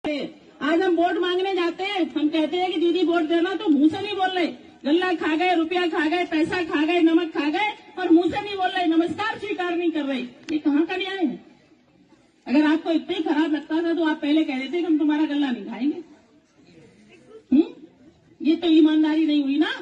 आज हम वोट मांगने जाते हैं, हम कहते हैं कि दीदी वोट देना, तो मुंह से नहीं बोल रहे। गल्ला खा गए, रुपया खा गए, पैसा खा गए, नमक खा गए, और मुंह से नहीं बोल रहे, नमस्कार स्वीकार नहीं कर रहे। ये कहाँ का न्याय है? अगर आपको इतना ही खराब लगता था तो आप पहले कह देते कि हम तुम्हारा गल्ला नहीं खाएंगे। ये तो ईमानदारी नहीं हुई ना।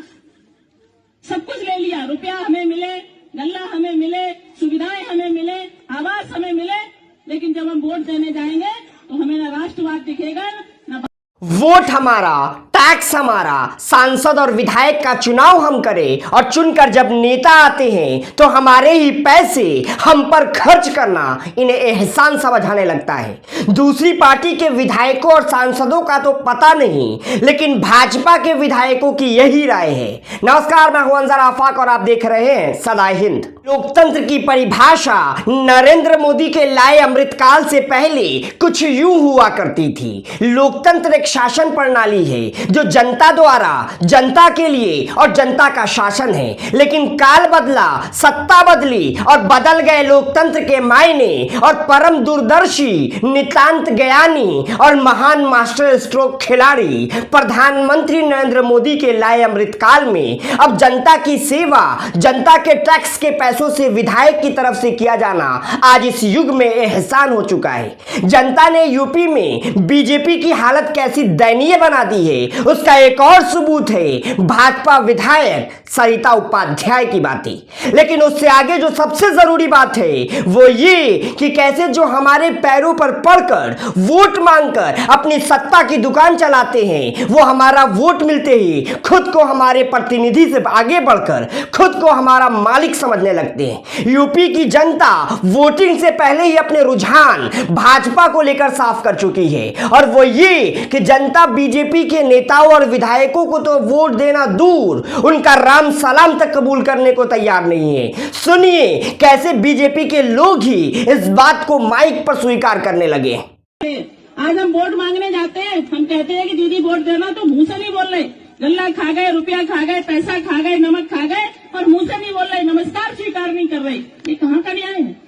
सब कुछ ले लिया, रुपया हमें मिले, गल्ला हमें मिले, सुविधाएं हमें मिले, आवास हमें मिले, लेकिन जब हम वोट देने जाएंगे तो हमें ना राष्ट्रवाद दिखेगा ना। वोट हमारा, टैक्स हमारा, सांसद और विधायक का चुनाव हम करें, और चुनकर जब नेता आते हैं तो हमारे ही पैसे हम पर खर्च करना इन्हें एहसान समझाने लगता है। दूसरी पार्टी के विधायकों और सांसदों का तो पता नहीं, लेकिन भाजपा के विधायकों की यही राय है। नमस्कार, मैं हूं अंजर आफाक और आप देख रहे हैं सदा हिंद। लोकतंत्र की परिभाषा नरेंद्र मोदी के लाए अमृतकाल से पहले कुछ यूं हुआ करती थी। लोकतंत्र एक शासन प्रणाली है जो जनता द्वारा, जनता के लिए और जनता का शासन है। लेकिन काल बदला, सत्ता बदली और बदल गए लोकतंत्र के मायने, और परम दूरदर्शी, नितांत ज्ञानी और महान मास्टर स्ट्रोक खिलाड़ी प्रधानमंत्री नरेंद्र मोदी के लाए अमृतकाल में अब जनता की सेवा, जनता के टैक्स के पैसों से विधायक की तरफ से किया जाना आज इस युग में एहसान हो चुका है। जनता ने यूपी में बीजेपी की हालत कैसी दयनीय बना दी है, उसका एक और सबूत है भाजपा विधायक सरिता उपाध्याय की बातें। लेकिन उससे आगे जो सबसे जरूरी बात है वो ये कि कैसे जो हमारे पैरों पर पड़कर वोट मांगकर अपनी सत्ता की दुकान चलाते हैं, वो हमारा वोट मिलते ही खुद को हमारे प्रतिनिधि से आगे बढ़कर खुद को हमारा मालिक समझने लगते हैं। यूपी की जनता वोटिंग से पहले ही अपने रुझान भाजपा को लेकर साफ कर चुकी है, और वो ये कि जनता बीजेपी के नेताओं और विधायकों को तो वोट देना दूर, उनका राम सलाम तक कबूल करने को तैयार नहीं है। सुनिए कैसे बीजेपी के लोग ही इस बात को माइक पर स्वीकार करने लगे। आज हम वोट मांगने जाते हैं, हम कहते हैं कि दीदी वोट देना, तो मुंह से नहीं बोल रहे। गल्ला खा गए, रुपया खा गए, पैसा खा गए, नमक खा गए, और मुंह से नहीं बोल रहे, नमस्कार स्वीकार नहीं कर रहे। ये कहाँ का न्याय है?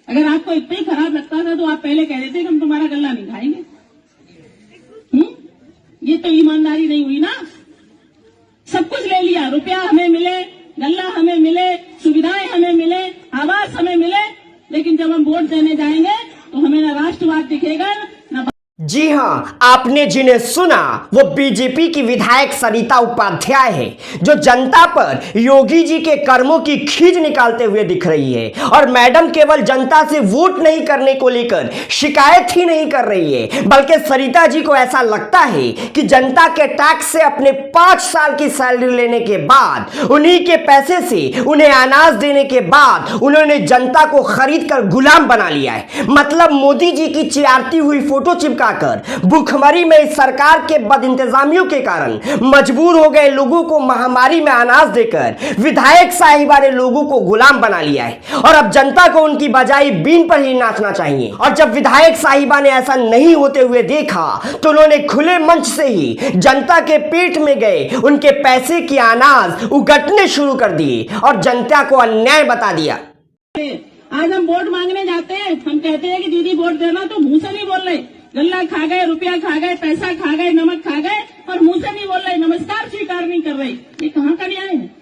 अगर आपको इतना ही खराब लगता था तो आप पहले कह देते कि हम तुम्हारा गल्ला नहीं खाएंगे। ये तो ईमानदारी नहीं हुई ना। सब कुछ ले लिया, रुपया हमें मिले, गल्ला हमें मिले, सुविधाएं हमें मिले, आवास हमें मिले, लेकिन जब हम वोट देने जाएंगे तो हमें ना राष्ट्रवाद दिखेगा ना। जी हां, आपने जिन्हें सुना वो बीजेपी की विधायक सरिता उपाध्याय है, जो जनता पर योगी जी के कर्मों की खींच निकालते हुए दिख रही है। और मैडम केवल जनता से वोट नहीं करने को लेकर शिकायत ही नहीं कर रही है, बल्कि सरिता जी को ऐसा लगता है कि जनता के टैक्स से अपने 5 साल की सैलरी लेने के बाद, उन्हीं के पैसे से उन्हें अनाज देने के बाद उन्होंने जनता को खरीद कर गुलाम बना लिया है। मतलब मोदी जी की चिरारती हुई फोटो चिपका भूखमरी में इस सरकार के बदइंतजामियों के कारण मजबूर हो गए लोगों को महामारी में अनाज देकर विधायक साहिबा ने लोगों को गुलाम बना लिया है, और अब जनता को उनकी बजाय बीन पर ही नाचना चाहिए। और जब विधायक साहिबा ने ऐसा नहीं होते हुए देखा तो उन्होंने खुले मंच से ही जनता के पेट में गए उनके पैसे की अनाज उगटने शुरू कर दिए और जनता को अन्याय बता दिया। आज हम वोट मांगने जाते हैं, हम कहते हैं कि दीदी वोट देना, तो मुंह से नहीं बोल रहे। गल्ला खा गए, रुपया खा गए, पैसा खा गए, नमक खा गए, और मुंह से नहीं बोल रहे, नमस्कार स्वीकार नहीं कर रहे। ये कहाँ का न्याय है?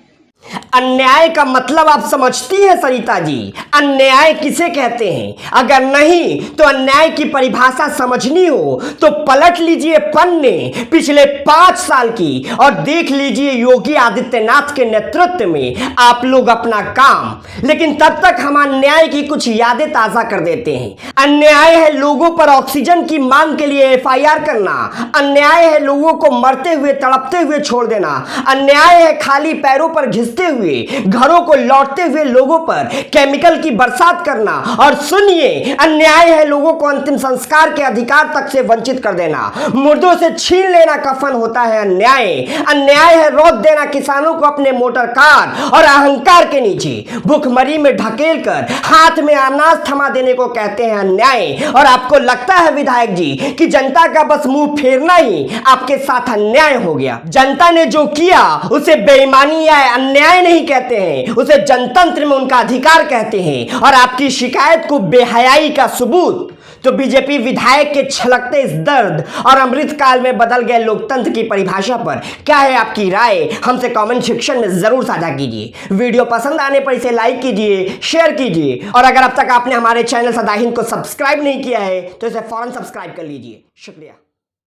अन्याय का मतलब आप समझती हैं सरिता जी? अन्याय किसे कहते हैं? अगर नहीं तो अन्याय की परिभाषा समझनी हो तो पलट लीजिए पन्ने पिछले 5 साल की, और देख लीजिए योगी आदित्यनाथ के नेतृत्व में आप लोग अपना काम। लेकिन तब तक हम अन्याय की कुछ यादें ताजा कर देते हैं। अन्याय है लोगों पर ऑक्सीजन की मांग के लिए FIR करना, अन्याय है लोगों को मरते हुए तड़पते हुए छोड़ देना, अन्याय है खाली पैरों पर घिसते हुए घरों को लौटते हुए लोगों पर केमिकल की बरसात करना, और सुनिए अन्याय है लोगों को अंतिम संस्कार के अधिकार तक से वंचित कर देना। मुर्दों से छीन लेना कफन होता है अन्याय। अन्याय है रोक देना किसानों को अपने मोटर कार और अहंकार के नीचे, भूखमरी में ढकेल कर हाथ में अनाज थमा देने को कहते हैं अन्याय। और आपको लगता है विधायक जी कि जनता का बस मुंह फेरना ही आपके साथ अन्याय हो गया? जनता ने जो किया उसे बेईमानी या अन्याय नहीं कहते हैं, उसे जनतंत्र में उनका अधिकार कहते हैं। और आपकी शिकायत को बेहयाई का सबूत तो बीजेपी विधायक के छलकते इस दर्द और अमृत काल में बदल गए लोकतंत्र की परिभाषा पर क्या है आपकी राय, हमसे कमेंट सेक्शन में जरूर साझा कीजिए। वीडियो पसंद आने पर इसे लाइक कीजिए, शेयर कीजिए और अगर अब तक आपने हमारे चैनल सदा हिंद को सब्सक्राइब नहीं किया है तो इसे फौरन सब्सक्राइब कर लीजिए। शुक्रिया।